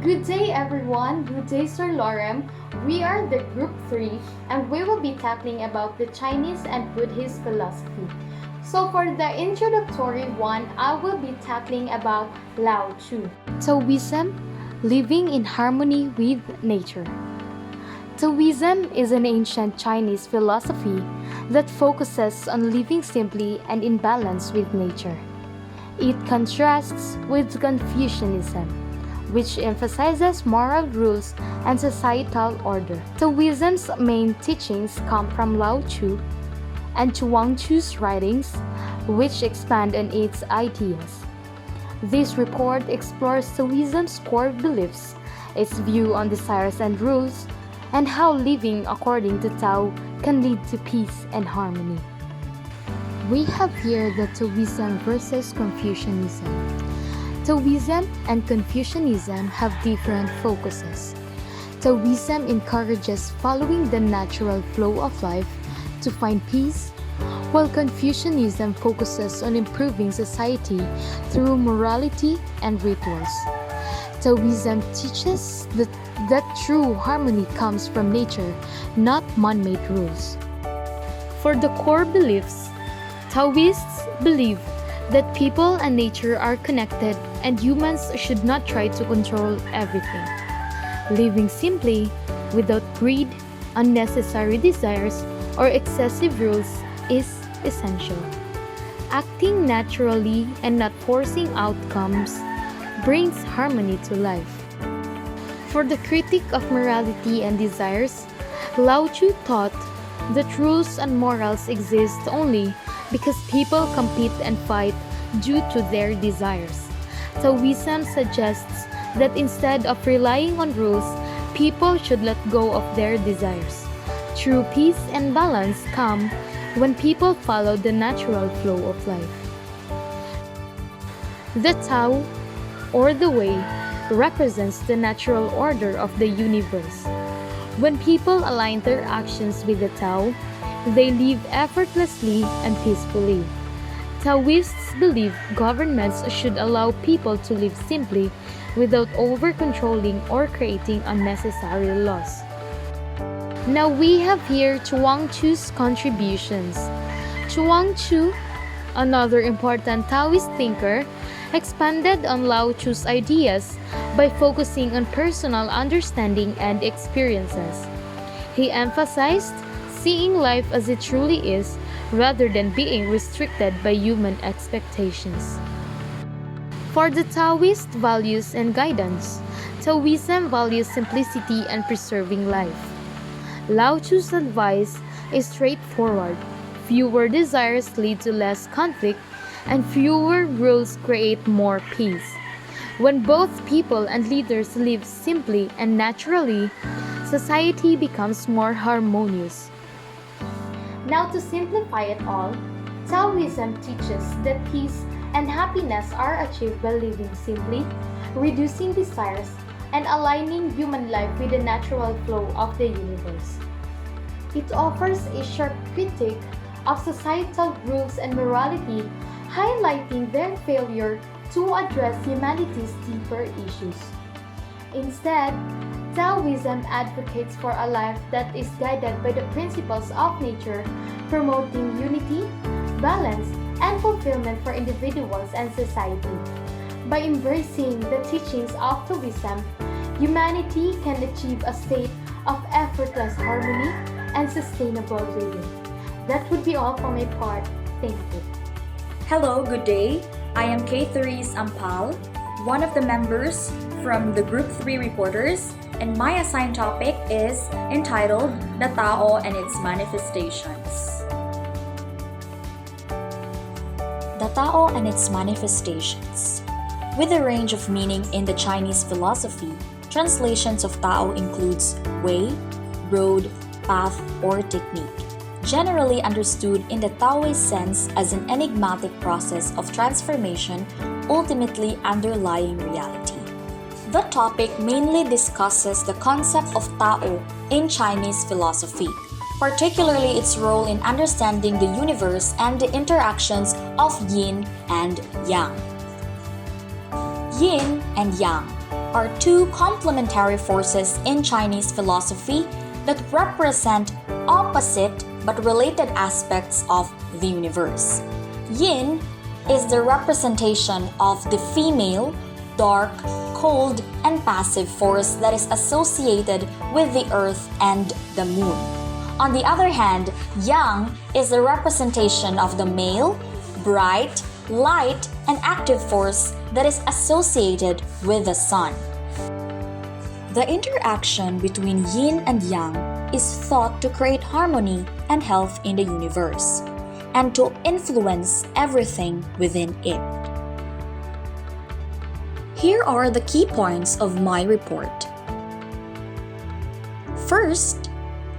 Good day everyone, good day Sir Lorem. We are the group 3 and we will be tackling about the Chinese and Buddhist philosophy. So for the introductory one, I will be tackling about Lao Tzu. Taoism, living in harmony with nature. Taoism is an ancient Chinese philosophy that focuses on living simply and in balance with nature. It contrasts with Confucianism, which emphasizes moral rules and societal order. Taoism's main teachings come from Lao Tzu and Chuang-Tzu's writings, which expand on its ideas. This report explores Taoism's core beliefs, its view on desires and rules, and how living according to Tao can lead to peace and harmony. We have here the Taoism versus Confucianism. Taoism and Confucianism have different focuses. Taoism encourages following the natural flow of life to find peace, while Confucianism focuses on improving society through morality and rituals. Taoism teaches that true harmony comes from nature, not man-made rules. For the core beliefs, Taoists believe that people and nature are connected and humans should not try to control everything. Living simply, without greed, unnecessary desires, or excessive rules is essential. Acting naturally and not forcing outcomes brings harmony to life. For the critic of morality and desires, Lao Tzu taught that rules and morals exist only because people compete and fight due to their desires. Taoism suggests that instead of relying on rules, people should let go of their desires. True peace and balance come when people follow the natural flow of life. The Tao, or the Way, represents the natural order of the universe. When people align their actions with the Tao, they live effortlessly and peacefully. Taoists believe governments should allow people to live simply without over-controlling or creating unnecessary laws. Now we have here Chuang-Tzu's contributions. Chuang-Tzu, another important Taoist thinker, expanded on Lao Tzu's ideas by focusing on personal understanding and experiences. He emphasized seeing life as it truly is rather than being restricted by human expectations. For the Taoist values and guidance, Taoism values simplicity and preserving life. Lao Tzu's advice is straightforward. Fewer desires lead to less conflict, and fewer rules create more peace. When both people and leaders live simply and naturally, society becomes more harmonious. Now to simplify it all, Taoism teaches that peace and happiness are achieved by living simply, reducing desires, and aligning human life with the natural flow of the universe. It offers a sharp critique of societal rules and morality, highlighting their failure to address humanity's deeper issues. Instead, Taoism advocates for a life that is guided by the principles of nature, promoting unity, balance, and fulfillment for individuals and society. By embracing the teachings of Taoism, humanity can achieve a state of effortless harmony and sustainable living. That would be all for my part. Thank you. Hello, good day. I am K3's Ampal, one of the members from the Group 3 reporters, and my assigned topic is entitled The Tao and its Manifestations. The Tao and its Manifestations. With a range of meaning in the Chinese philosophy, translations of Tao includes way, road, path, or technique, generally understood in the Taoist sense as an enigmatic process of transformation ultimately underlying reality. The topic mainly discusses the concept of Tao in Chinese philosophy, particularly its role in understanding the universe and the interactions of yin and yang. Yin and yang. are two complementary forces in Chinese philosophy that represent opposite but related aspects of the universe. Yin is the representation of the female, dark, cold, and passive force that is associated with the earth and the moon. On the other hand, Yang is the representation of the male, bright, light, and active force that is associated with the sun. The interaction between yin and yang is thought to create harmony and health in the universe, and to influence everything within it. Here are the key points of my report. First,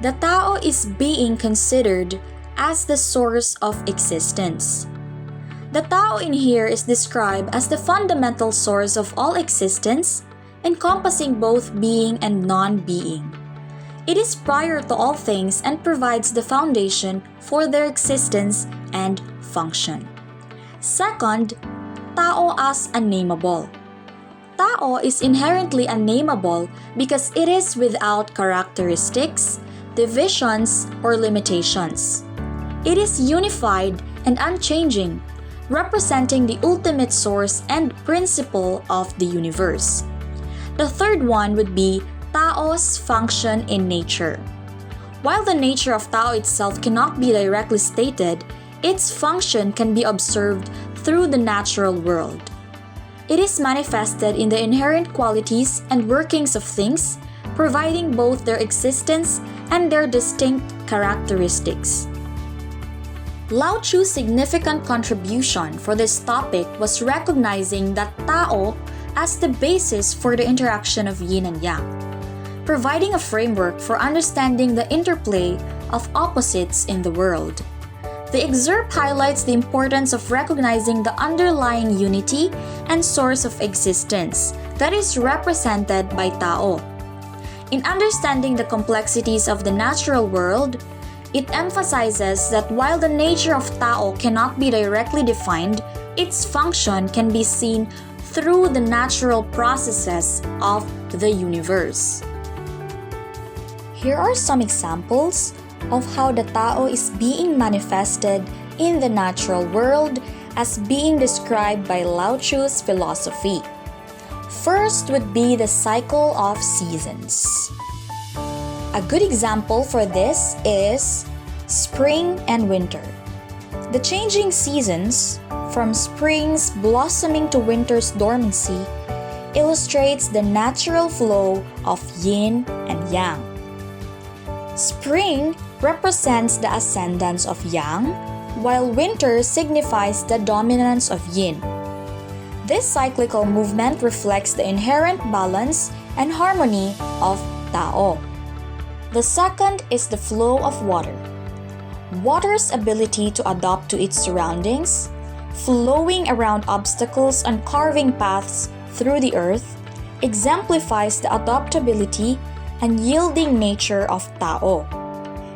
the Tao is being considered as the source of existence. The Tao in here is described as the fundamental source of all existence, encompassing both being and non-being. It is prior to all things and provides the foundation for their existence and function. Second, Tao as unnameable. Tao is inherently unnameable because it is without characteristics, divisions, or limitations. It is unified and unchanging, representing the ultimate source and principle of the universe. The third one would be Tao's function in nature. While the nature of Tao itself cannot be directly stated, its function can be observed through the natural world. It is manifested in the inherent qualities and workings of things, providing both their existence and their distinct characteristics. Lao Tzu's significant contribution for this topic was recognizing that Tao as the basis for the interaction of yin and yang, providing a framework for understanding the interplay of opposites in the world. The excerpt highlights the importance of recognizing the underlying unity and source of existence that is represented by Tao. In understanding the complexities of the natural world, it emphasizes that while the nature of Tao cannot be directly defined, its function can be seen through the natural processes of the universe. Here are some examples of how the Tao is being manifested in the natural world as being described by Lao Tzu's philosophy. First would be the cycle of seasons. A good example for this is spring and winter. The changing seasons, from spring's blossoming to winter's dormancy, illustrates the natural flow of yin and yang. Spring represents the ascendance of yang, while winter signifies the dominance of yin. This cyclical movement reflects the inherent balance and harmony of Tao. The second is the flow of water. Water's ability to adapt to its surroundings, flowing around obstacles and carving paths through the earth, exemplifies the adaptability and yielding nature of Tao.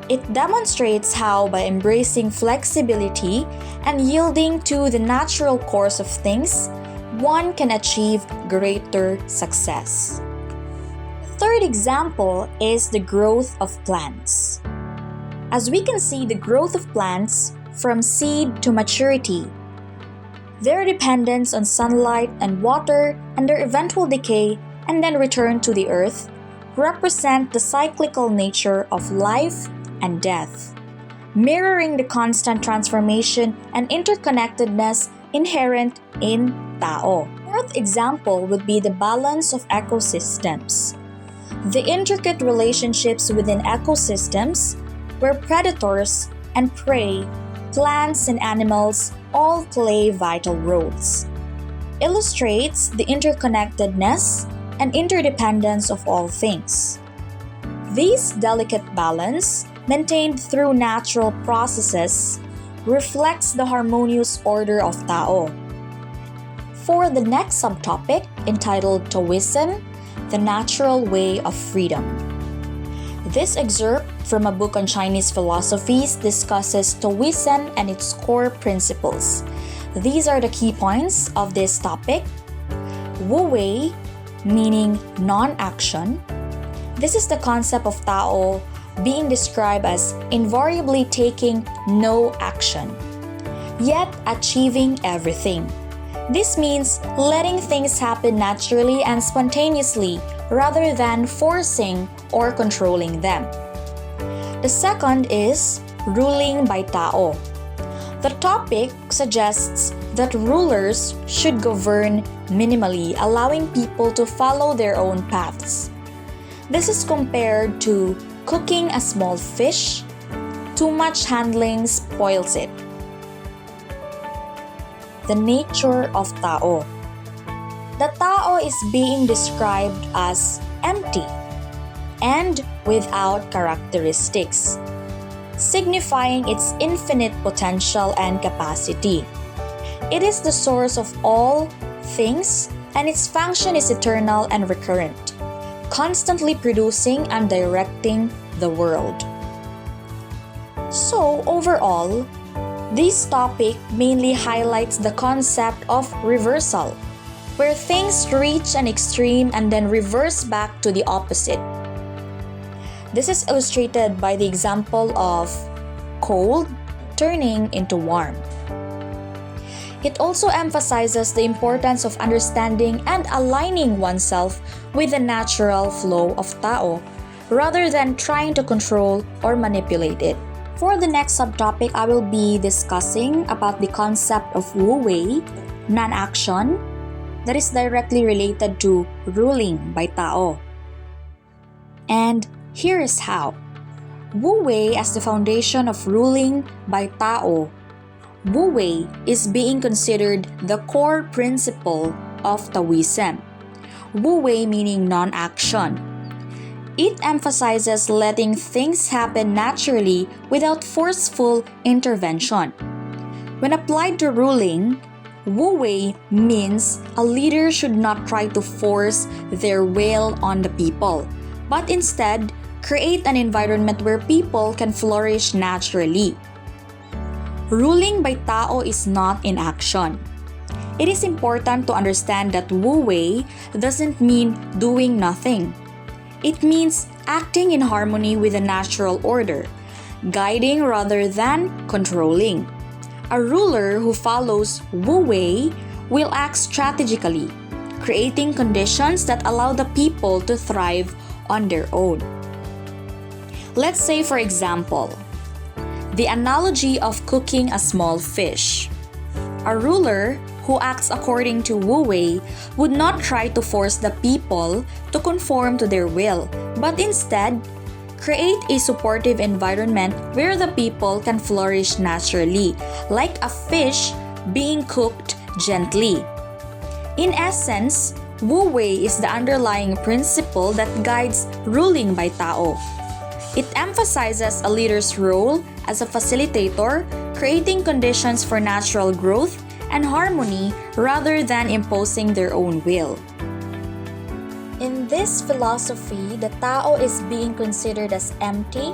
It demonstrates how, by embracing flexibility and yielding to the natural course of things, one can achieve greater success. The third example is the growth of plants. As we can see the growth of plants from seed to maturity, their dependence on sunlight and water and their eventual decay and then return to the earth represent the cyclical nature of life and death, mirroring the constant transformation and interconnectedness inherent in Tao. Fourth example would be the balance of ecosystems. The intricate relationships within ecosystems, where predators and prey, plants and animals all play vital roles, illustrates the interconnectedness and interdependence of all things. This delicate balance, maintained through natural processes, reflects the harmonious order of Tao. For the next subtopic, entitled Taoism, the Natural Way of Freedom. This excerpt from a book on Chinese philosophies discusses Taoism and its core principles. These are the key points of this topic. Wu Wei, meaning non-action. This is the concept of Tao being described as invariably taking no action, yet achieving everything. This means letting things happen naturally and spontaneously rather than forcing or controlling them. The second is ruling by Tao. The topic suggests that rulers should govern minimally, allowing people to follow their own paths. This is compared to cooking a small fish. Too much handling spoils it. The nature of Tao. The Tao is being described as empty and without characteristics, signifying its infinite potential and capacity. It is the source of all things, and its function is eternal and recurrent, constantly producing and directing the world. So, overall, this topic mainly highlights the concept of reversal, where things reach an extreme and then reverse back to the opposite. This is illustrated by the example of cold turning into warm. It also emphasizes the importance of understanding and aligning oneself with the natural flow of Tao, rather than trying to control or manipulate it. For the next subtopic, I will be discussing about the concept of Wu Wei, non-action, that is directly related to ruling by Tao. And here is how. Wu Wei as the foundation of ruling by Tao. Wu Wei is being considered the core principle of Taoism. Wu Wei meaning non-action. It emphasizes letting things happen naturally without forceful intervention. When applied to ruling, Wu Wei means a leader should not try to force their will on the people, but instead create an environment where people can flourish naturally. Ruling by Tao is not inaction. It is important to understand that Wu Wei doesn't mean doing nothing. It means acting in harmony with the natural order, guiding rather than controlling. A ruler who follows Wu Wei will act strategically, creating conditions that allow the people to thrive on their own. Let's say, for example, the analogy of cooking a small fish. A ruler who acts according to Wu Wei would not try to force the people to conform to their will, but instead create a supportive environment where the people can flourish naturally, like a fish being cooked gently. In essence, Wu Wei is the underlying principle that guides ruling by Tao. It emphasizes a leader's role as a facilitator, creating conditions for natural growth and harmony rather than imposing their own will. In this philosophy, the Tao is being considered as empty,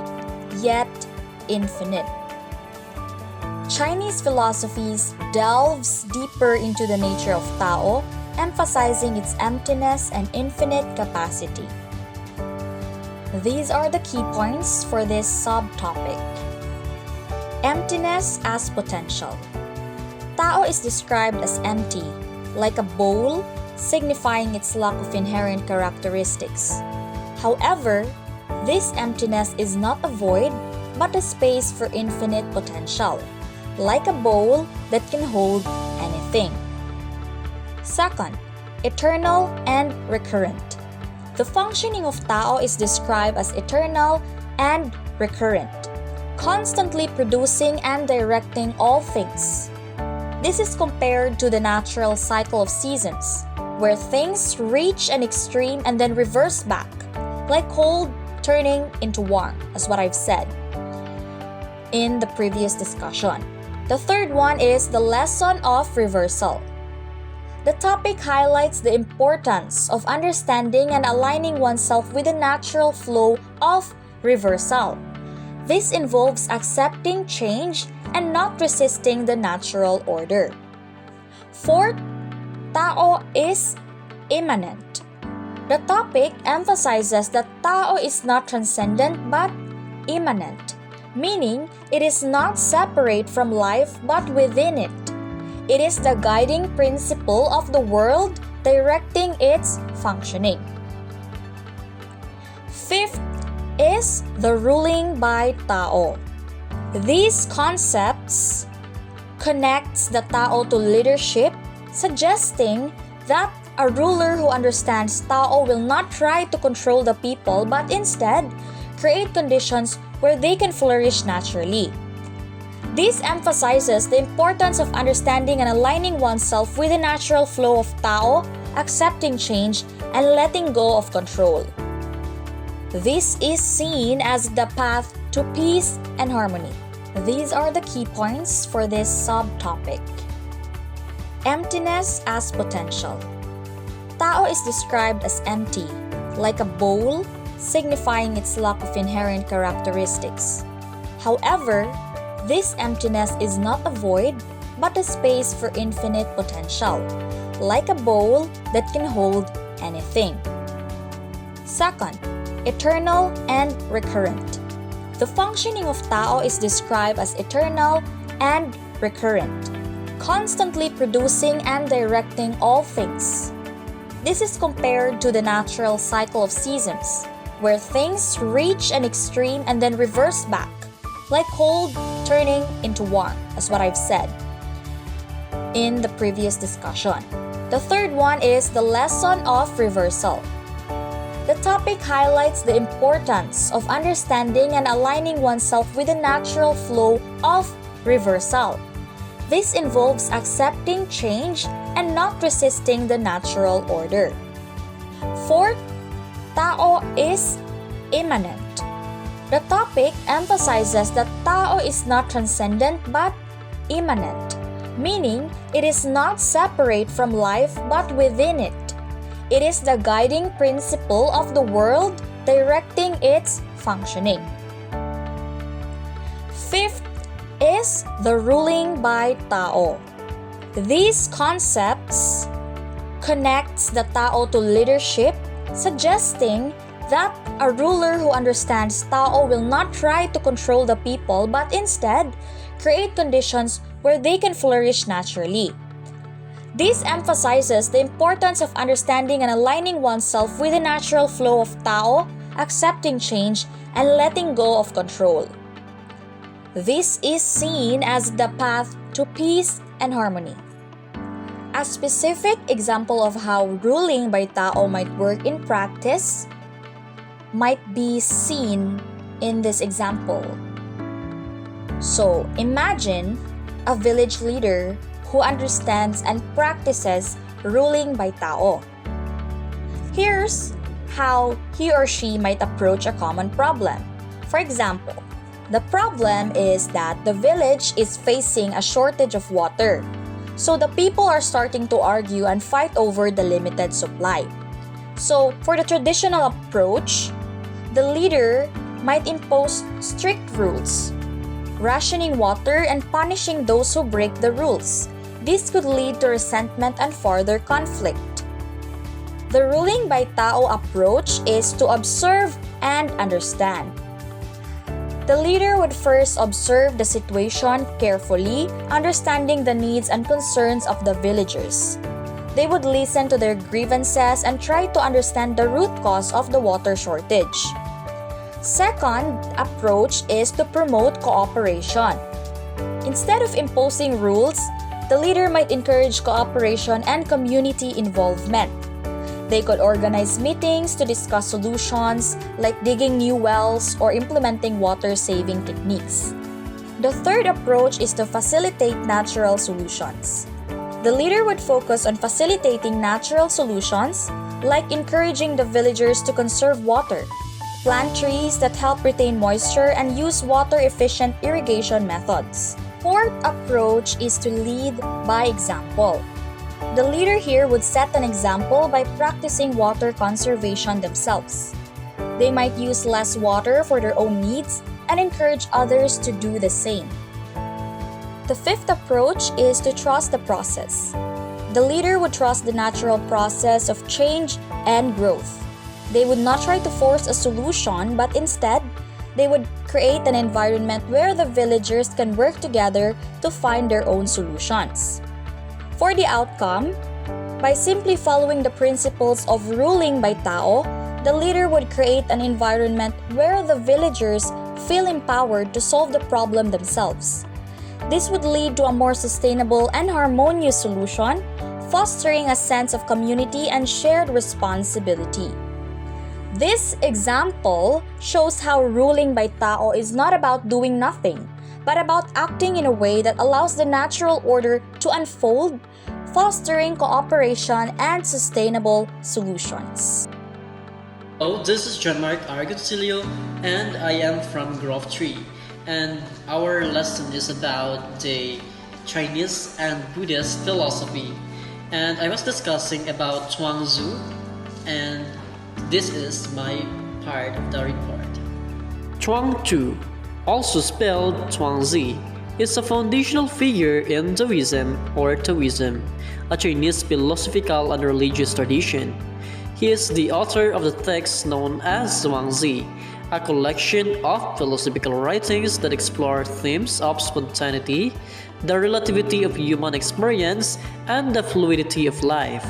yet infinite. Chinese philosophies delves deeper into the nature of Tao, emphasizing its emptiness and infinite capacity. These are the key points for this subtopic. Emptiness as potential. Tao is described as empty, like a bowl, signifying its lack of inherent characteristics. However, this emptiness is not a void, but a space for infinite potential, like a bowl that can hold anything. Second, eternal and recurrent. The functioning of Tao is described as eternal and recurrent, constantly producing and directing all things. This is compared to the natural cycle of seasons, where things reach an extreme and then reverse back, like cold turning into warm, as what I've said in the previous discussion. The third one is the lesson of reversal. The topic highlights the importance of understanding and aligning oneself with the natural flow of reversal. This involves accepting change and not resisting the natural order. Fourth, Tao is immanent, The topic emphasizes that Tao is not transcendent but immanent, meaning it is not separate from life but within it. It is the guiding principle of the world directing its functioning. Fifth is the ruling by Tao. These concepts connects the Tao to leadership, suggesting that a ruler who understands Tao will not try to control the people but instead create conditions where they can flourish naturally. This emphasizes the importance of understanding and aligning oneself with the natural flow of Tao, accepting change, and letting go of control. This is seen as the path to peace and harmony. These are the key points for this subtopic. Emptiness as potential. Tao is described as empty, like a bowl, signifying its lack of inherent characteristics. However, this emptiness is not a void, but a space for infinite potential, like a bowl that can hold anything. Second, eternal and recurrent. The functioning of Tao is described as eternal and recurrent, constantly producing and directing all things. This is compared to the natural cycle of seasons, where things reach an extreme and then reverse back, like cold turning into warm, as what I've said in the previous discussion. The third one is the lesson of reversal. The topic highlights the importance of understanding and aligning oneself with the natural flow of reversal. This involves accepting change and not resisting the natural order. Fourth, Tao is immanent. The topic emphasizes that Tao is not transcendent but immanent, meaning it is not separate from life but within it. It is the guiding principle of the world directing its functioning. Fifth is the ruling by Tao. These concepts connects the Tao to leadership, suggesting that a ruler who understands Tao will not try to control the people but instead create conditions where they can flourish naturally. This emphasizes the importance of understanding and aligning oneself with the natural flow of Tao, accepting change, and letting go of control. This is seen as the path to peace and harmony. A specific example of how ruling by Tao might work in practice might be seen in this example. So, imagine a village leader who understands and practices ruling by Tao. Here's how he or she might approach a common problem. For example, the problem is that the village is facing a shortage of water. So the people are starting to argue and fight over the limited supply. So for the traditional approach, the leader might impose strict rules, rationing water and punishing those who break the rules. This could lead to resentment and further conflict. The ruling by Tao approach is to observe and understand. The leader would first observe the situation carefully, understanding the needs and concerns of the villagers. They would listen to their grievances and try to understand the root cause of the water shortage. Second approach is to promote cooperation. Instead of imposing rules, the leader might encourage cooperation and community involvement. They could organize meetings to discuss solutions like digging new wells or implementing water-saving techniques. The third approach is to facilitate natural solutions. The leader would focus on facilitating natural solutions like encouraging the villagers to conserve water, plant trees that help retain moisture, and use water-efficient irrigation methods. Fourth approach is to lead by example. The leader here would set an example by practicing water conservation themselves. They might use less water for their own needs and encourage others to do the same. The fifth approach is to trust the process. The leader would trust the natural process of change and growth. They would not try to force a solution, but instead, they would create an environment where the villagers can work together to find their own solutions. For the outcome, by simply following the principles of ruling by Tao, the leader would create an environment where the villagers feel empowered to solve the problem themselves. This would lead to a more sustainable and harmonious solution, fostering a sense of community and shared responsibility. This example shows how ruling by Tao is not about doing nothing, but about acting in a way that allows the natural order to unfold, fostering cooperation and sustainable solutions. Hello, this is John Mark Argoncilio, and I am from Grove 3. And our lesson is about the Chinese and Buddhist philosophy. And I was discussing about Zhuangzi, and this is my part of the report. Zhuangzi, also spelled Zhuangzi, is a foundational figure in Taoism or Taoism, a Chinese philosophical and religious tradition. He is the author of the text known as Zhuangzi, a collection of philosophical writings that explore themes of spontaneity, the relativity of human experience, and the fluidity of life.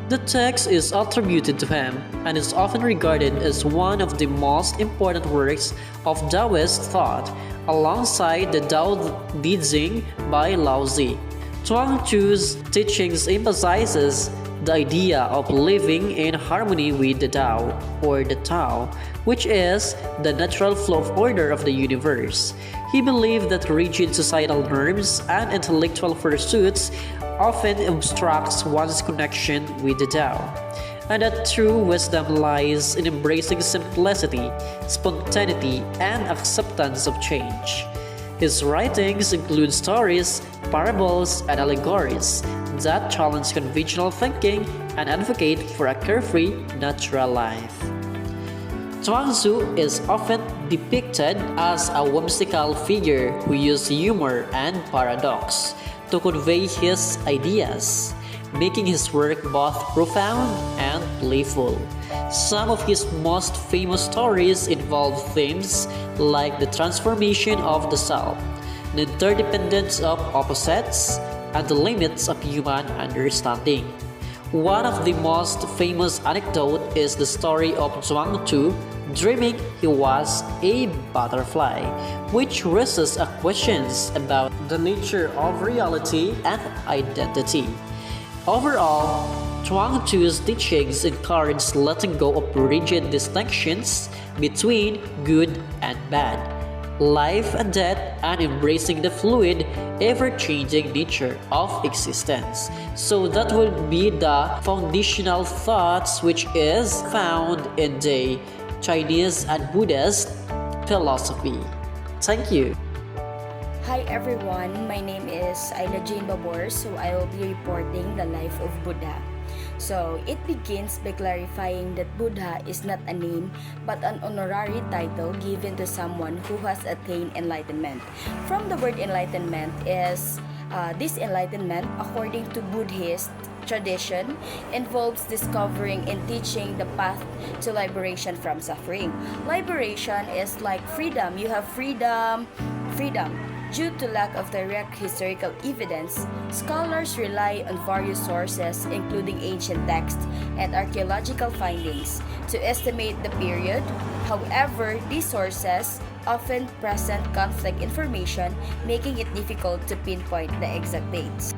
The text is attributed to him and is often regarded as one of the most important works of Taoist thought, alongside the Tao Te Ching by Lao Tzu. Zhuangzi's teachings emphasizes the idea of living in harmony with the Tao, or the Tao, which is the natural flow of order of the universe. He believed that rigid societal norms and intellectual pursuits often obstructs one's connection with the Tao, and that true wisdom lies in embracing simplicity, spontaneity, and acceptance of change. His writings include stories, parables, and allegories that challenge conventional thinking and advocate for a carefree, natural life. Zhuangzi is often depicted as a whimsical figure who used humor and paradox to convey his ideas, making his work both profound and playful. Some of his most famous stories involve themes like the transformation of the self, the interdependence of opposites, and the limits of human understanding. One of the most famous anecdotes is the story of Zhuangzi dreaming he was a butterfly, which raises questions about the nature of reality and identity. Overall, Zhuangzi's teachings encourage letting go of rigid distinctions between good and bad, life and death, and embracing the fluid, ever-changing nature of existence. So that will be the foundational thoughts which is found in the Chinese and Buddhist philosophy. Thank you. Hi everyone, my name is Ayla Jane Babor, so I will be reporting the life of Buddha. So it begins by clarifying that Buddha is not a name but an honorary title given to someone who has attained enlightenment. From the word enlightenment is this enlightenment, according to Buddhist tradition, involves discovering and teaching the path to liberation from suffering. Liberation is like freedom. You have freedom. Due to lack of direct historical evidence, scholars rely on various sources, including ancient texts and archaeological findings, to estimate the period. However, these sources often present conflict information, making it difficult to pinpoint the exact dates.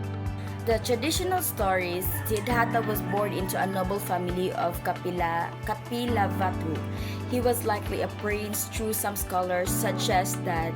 The traditional stories, Siddhartha was born into a noble family of Kapilavatu. He was likely a prince through some scholars suggest that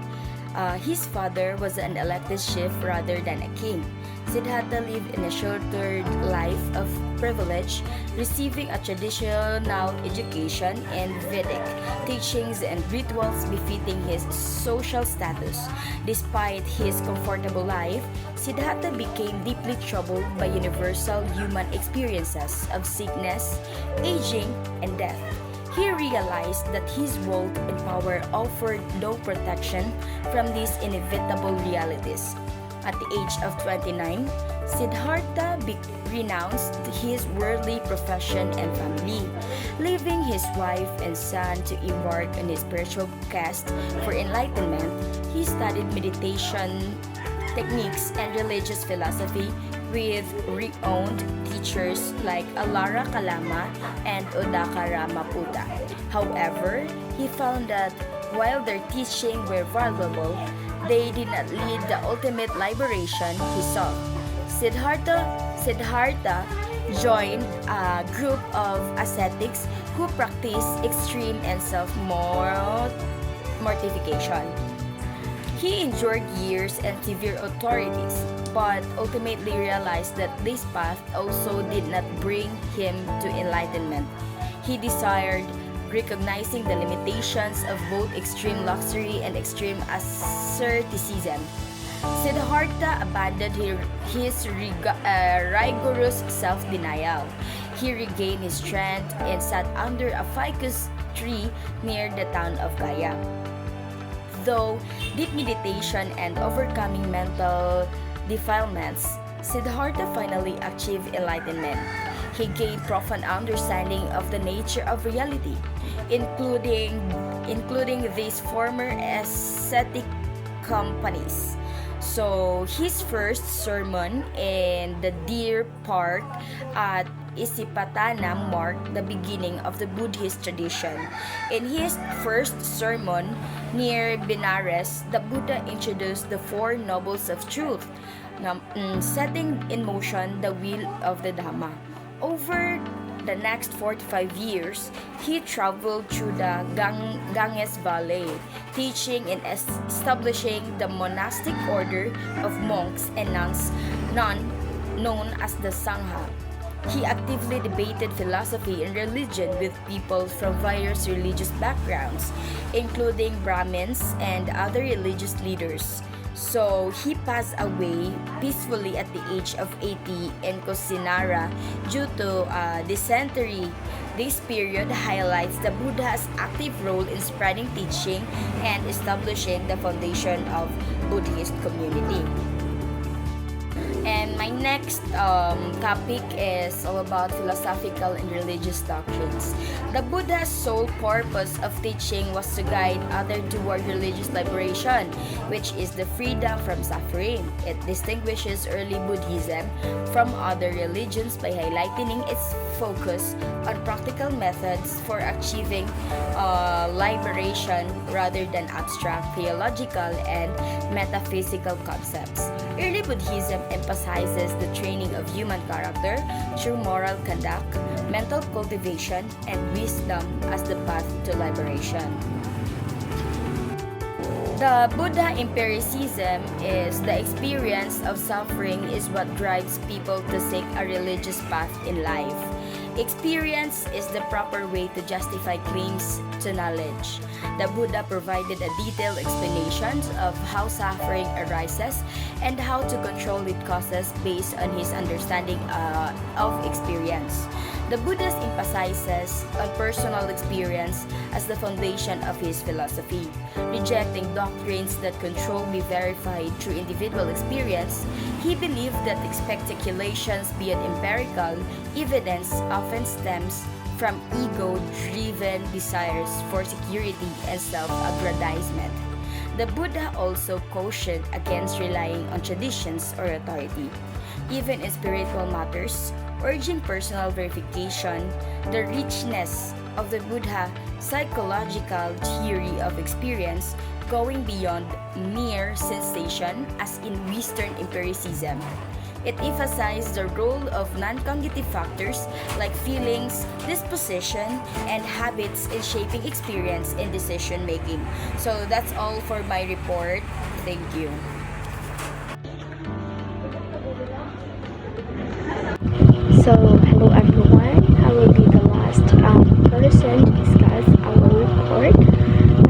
his father was an elected chief rather than a king. Siddhartha lived in a sheltered life of privilege, receiving a traditional education and Vedic teachings and rituals befitting his social status. Despite his comfortable life, Siddhartha became deeply troubled by universal human experiences of sickness, aging, and death. He realized that his wealth and power offered no protection from these inevitable realities. At the age of 29, Siddhartha renounced his worldly profession and family, leaving his wife and son to embark on his spiritual quest for enlightenment. He studied meditation techniques and religious philosophy with renowned teachers like Alara Kalama and Odaka Ramaputta. However, he found that while their teaching were valuable, they did not lead the ultimate liberation he sought. Siddhartha joined a group of ascetics who practiced extreme and self-mortification. He endured years and severe authorities, but ultimately realized that this path also did not bring him to enlightenment. He desired recognizing the limitations of both extreme luxury and extreme asceticism. Siddhartha abandoned his rigorous self-denial. He regained his strength and sat under a ficus tree near the town of Gaya. Though deep meditation and overcoming mental defilements, Siddhartha finally achieved enlightenment. He gained profound understanding of the nature of reality, including these former ascetic companies. So his first sermon in the Deer Park at Isipatana marked the beginning of the Buddhist tradition. In his first sermon near Benares, the Buddha introduced the Four Nobles of Truth, setting in motion the wheel of the Dhamma. Over the next 45 years, he traveled through the Ganges Valley, teaching and establishing the monastic order of monks and nuns known as the Sangha. He actively debated philosophy and religion with people from various religious backgrounds, including Brahmins and other religious leaders. So he passed away peacefully at the age of 80 in Kusinara due to dysentery. This period highlights the Buddha's active role in spreading teaching and establishing the foundation of Buddhist community. And my next topic is all about philosophical and religious doctrines. The Buddha's sole purpose of teaching was to guide others toward religious liberation, which is the freedom from suffering. It distinguishes early Buddhism from other religions by highlighting its focus on practical methods for achieving liberation rather than abstract theological and metaphysical concepts. Early Buddhism emphasizes the training of human character through moral conduct, mental cultivation, and wisdom as the path to liberation. The Buddha empiricism is the experience of suffering is what drives people to seek a religious path in life. Experience is the proper way to justify claims to knowledge. The Buddha provided a detailed explanation of how suffering arises and how to control its causes based on his understanding of experience. The Buddha emphasizes on personal experience as the foundation of his philosophy. Rejecting doctrines that control be verified through individual experience, he believed that speculations beyond empirical evidence often stems from ego-driven desires for security and self-aggrandizement. The Buddha also cautioned against relying on traditions or authority, even in spiritual matters, urging personal verification. The richness of the Buddha psychological theory of experience going beyond mere sensation as in Western empiricism. It emphasized the role of non-cognitive factors like feelings, disposition, and habits in shaping experience and decision making. So that's all for my report. Thank you. So, hello everyone. I will be the last person to discuss our report.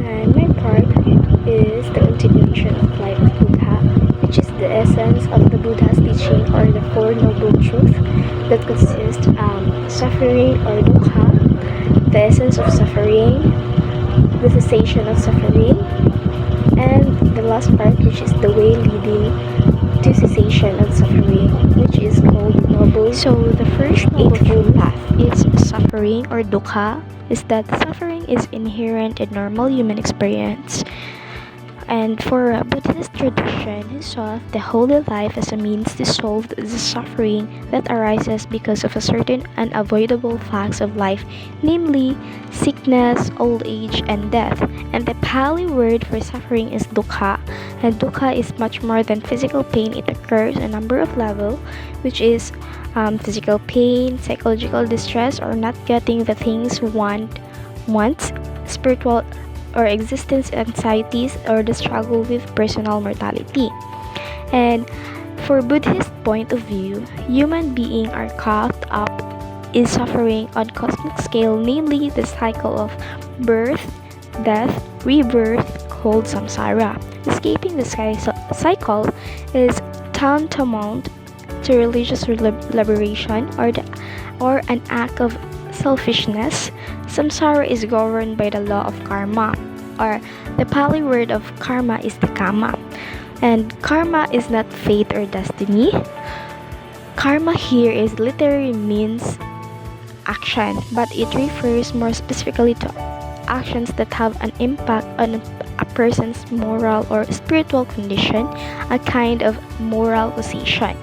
And my part is the continuation of life of Buddha, which is the essence of the Buddha's teaching or the Four Noble Truths that consist suffering or dukkha, the essence of suffering, the cessation of suffering, and the last part, which is the way leading to cessation of suffering, which is called Noble. So the first Eightfold Path is suffering or dukkha, is that suffering is inherent in normal human experience. And for a Buddhist tradition, who saw the holy life as a means to solve the suffering that arises because of a certain unavoidable facts of life, namely sickness, old age, and death. And the Pali word for suffering is dukkha, and dukkha is much more than physical pain. It occurs a number of levels, which is physical pain, psychological distress, or not getting the things one wants, spiritual or existence anxieties, or the struggle with personal mortality. And for Buddhist point of view, human beings are caught up in suffering on cosmic scale, namely the cycle of birth, death, rebirth, called samsara. Escaping the cycle is tantamount to religious liberation or an act of selfishness. Samsara is governed by the law of karma, or the Pali word of karma is the kama. And karma is not fate or destiny. Karma here is literally means action, but it refers more specifically to actions that have an impact on a person's moral or spiritual condition, a kind of moral causation.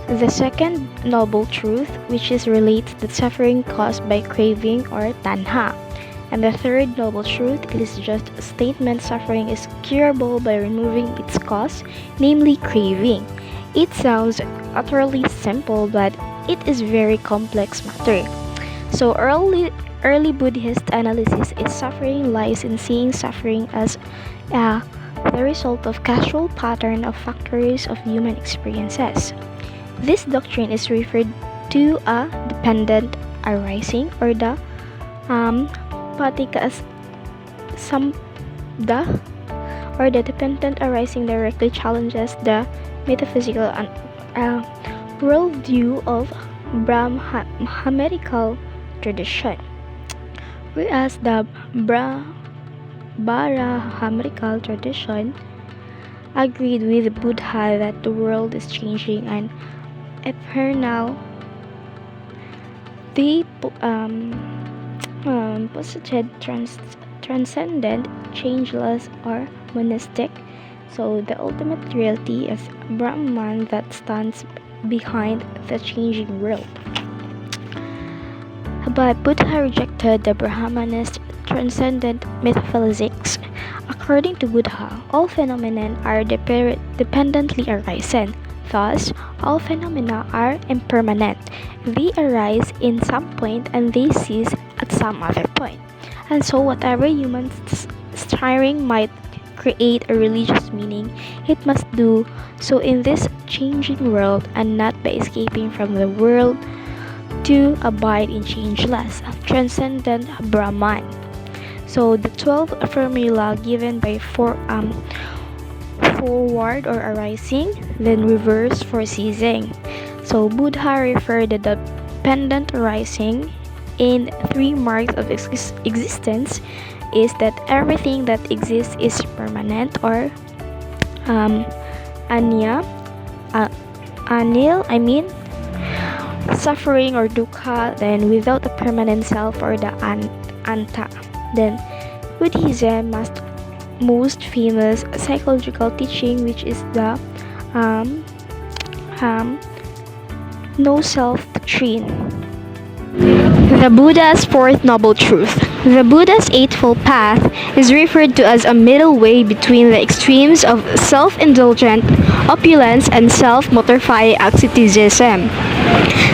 The second noble truth, which is relates to suffering caused by craving or tanha. And the third noble truth is just a statement suffering is curable by removing its cause, namely craving. It sounds utterly simple, but it is very complex matter. So early Buddhist analysis is suffering lies in seeing suffering as the result of causal pattern of factors of human experiences. This doctrine is referred to a dependent arising, or the patika samda, or the dependent arising directly challenges the metaphysical worldview of Brahmanical tradition, whereas the Brahmanical tradition agreed with Buddha that the world is changing and eternal. They posited transcendent, changeless, or monistic. So the ultimate reality is Brahman that stands behind the changing world. But Buddha rejected the Brahmanist transcendent metaphysics. According to Buddha, all phenomena are dependently arising. Thus, all phenomena are impermanent. They arise in some point and they cease at some other point. And so whatever human striving might create a religious meaning, it must do so in this changing world and not by escaping from the world to abide in changeless, transcendent Brahman. So the 12 formula given by forward or arising, then reverse for ceasing. So Buddha referred the dependent arising in 3 marks of existence is that everything that exists is permanent, or suffering or dukkha, then without a permanent self, or the anta. Then Buddhism most famous psychological teaching, which is the no self doctrine. The Buddha's fourth noble truth. The Buddha's Eightfold Path is referred to as a middle way between the extremes of self-indulgent opulence and self-mortifying asceticism.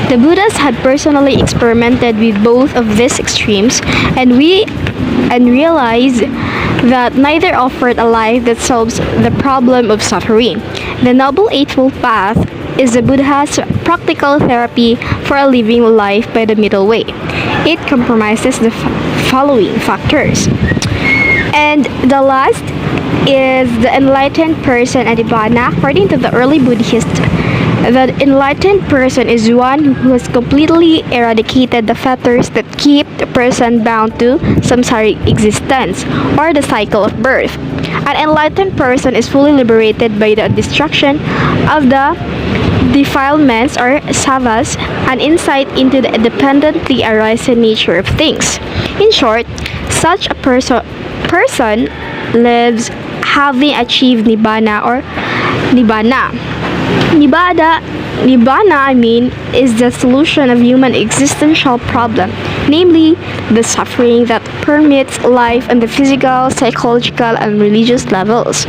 The Buddhas had personally experimented with both of these extremes and realized that neither offered a life that solves the problem of suffering. The Noble Eightfold Path is the Buddha's practical therapy for a living life by the middle way. It compromises the following factors. And the last is the enlightened person and Nibbana. According to the early Buddhist The enlightened person is one who has completely eradicated the fetters that keep the person bound to samsaric existence, or the cycle of birth. An enlightened person is fully liberated by the destruction of the defilements or savas, an insight into the independently arising nature of things. In short, such a person lives having achieved nibbana or nibbana. Nibbana, is the solution of human existential problem, namely the suffering that permeates life on the physical, psychological, and religious levels.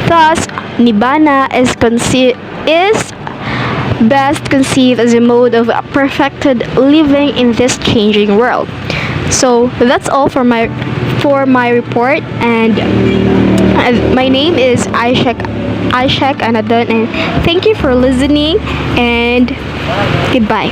Thus, nibbana is best conceived as a mode of perfected living in this changing world. So that's all for my report, and my name is Aishak Anadon, and thank you for listening, and goodbye.